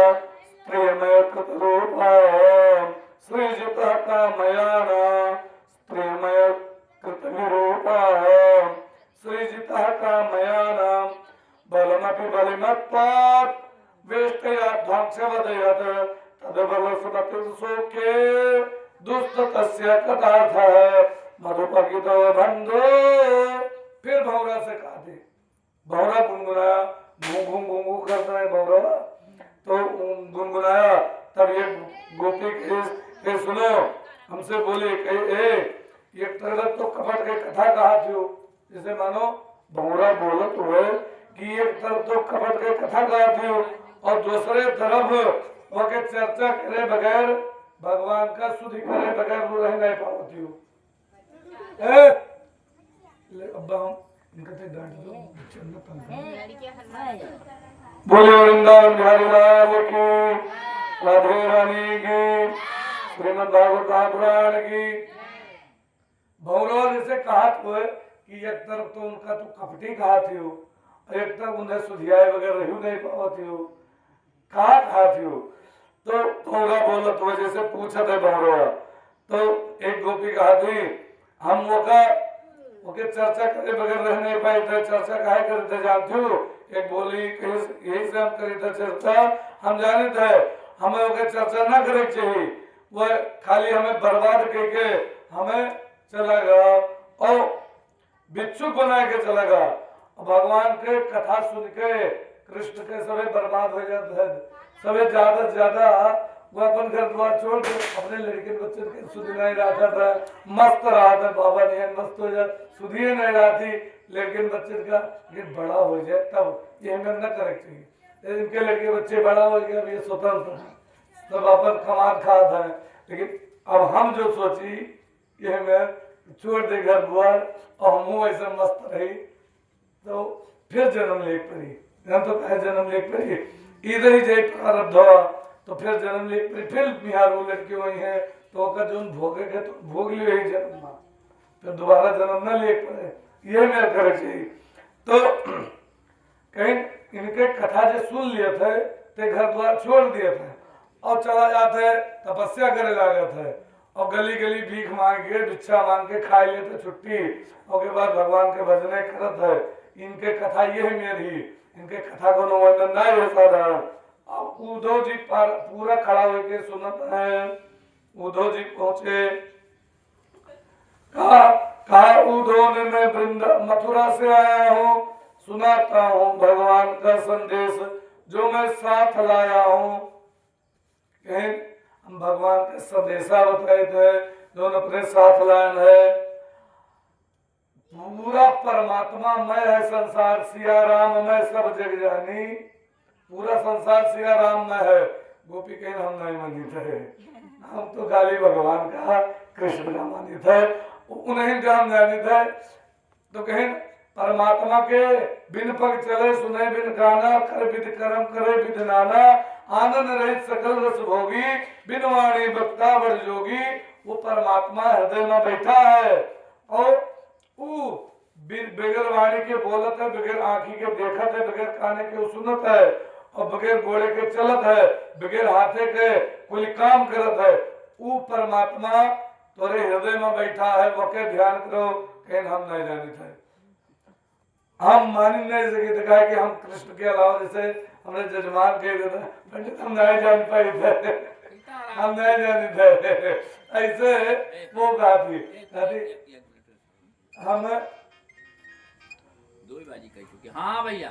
प्रेमय कृतरूपा श्रीजितः कामयाना प्रेमय कृतविरूपा श्रीजितः कामयाना बलमपि बलिमत्पात् वेष्टया ध्वंसवदयत् तद्बलसुमतिसुखे दुष्टतस्य कथार्थः मधुपकितो बन्धो। फिर भौरा से कहा दे, भौरा गुनगुनाया, घूं घूं घूं करता है भौरा, तो गुनगुनाया। तब ये गोपी के सुनो हमसे बोले एक तरफ तो कपट के कथा कहा थी, जैसे मानो भौरा बोलत हुए कि एक तरफ तो कपट के कथा कहा थी और दूसरे तरफ वके चर्चा करे बगैर भगवान का शुद्धि करे बगैर वो रह नहीं पाती हो। अब्बा हम इनका तो डांट दो चलना पंखा। बोले वृंदावन बिहारी लाल की, राधे रानी की, श्रीमद् भागवत पुराण की। भौरव जैसे कहा हुए कि एक तरफ तो उनका तो कपटी कहा थी हो, एक तरफ उन्हें सुधियाए वगैरह रहू नहीं पाती हो, कहा थी हो। तो भौरा बोलत हुए जैसे पूछा था भौरवा, तो एक गोपी कहा थी हम ओके चर्चा करे बगैर रह नहीं पाए थे, चर्चा काहे करे थे जानते हो। एक बोली यही से हम करे थे चर्चा, हम जाने थे हमें ओके चर्चा ना करे चाहिए, वह खाली हमें बर्बाद करके हमें चला गया और भिक्षुक बना के चला गया। भगवान के कथा सुन के कृष्ण के सभी बर्बाद हो जाते हैं, सभी ज्यादा से ज्यादा वो अपन घर द्वार छोड़ के अपने लड़के बच्चे के सुधी नहीं रहा था, मस्त रहा था बाबा ने मस्त हो जाए, सुधी नहीं रहा थी लेकिन बच्चे का ये बड़ा हो जाए तब ये हमें न करे चाहिए। इनके लड़के बच्चे बड़ा हो गया, ये स्वतंत्र है, सब अपन कमाल खाता है। लेकिन अब हम जो सोची कि हमें छोड़ दे घर द्वार और हम ऐसे मस्त रही, तो फिर जन्म ले पड़ी, तो कहे जन्म ले पड़ी इधर ही जाए प्रारब्ध हुआ, तो फिर जन्म ले पड़ी, फिर बिहार वो लड़के वही है तो जो भोगेगा तो भोग लियो ही जन्म में, फिर दोबारा जन्म न ले पड़े, ये मेरा कर चाहिए। तो कहीं इनके कथा जो सुन लिए थे ते घर द्वार छोड़ दिए थे और चला जाते तपस्या करे लागत है और गली गली भीख मांग के भिक्षा मांग के खाए लेते छुट्टी और के बाद भगवान के भजने करत है। इनके कथा ये है मेरी, इनके कथा को वर्णन नहीं है साधारण। अब उद्धव जी पूरा खड़ा होके सुनत है। उद्धव जी पहुंचे, कहा उद्धव ने मैं मथुरा से आया हूँ, सुनाता हूँ भगवान का संदेश जो मैं साथ लाया हूँ। हम भगवान के संदेशा बताए थे जो अपने साथ लाए है। पूरा परमात्मा मैं है, संसार सिया राम मैं सब जग जानी, पूरा संसार सिया राम में है। गोपी कहीं हम नहीं मानी थे, हम तो खाली भगवान का कृष्ण का मानी थे, उन्हें का हम जानी थे। तो कहीं परमात्मा के बिन पग चले सुने बिन गाना, कर विध कर्म करे विध नाना, आनंद रहित सकल रस भोगी, बिन वाणी बक्ता बड़ जोगी। वो परमात्मा हृदय में बैठा है और वो बगैर वाणी के बोलत है, बगैर आंखी के देखत है, बगैर काने के सुनत है और बगैर घोड़े के चलत है, बगैर हाथे के कोई काम करत है। वो परमात्मा तोरे हृदय में बैठा है, वके ध्यान करो। कहीं हम नहीं जानी थे, हम मान नहीं सके दिखाए कि हम कृष्ण के अलावा जैसे हमने जजमान कह देते पंडित हम नहीं जान पाए थे, हम नहीं जाने थे। ऐसे वो गाती हम दो बाजी कह चुके। हाँ भैया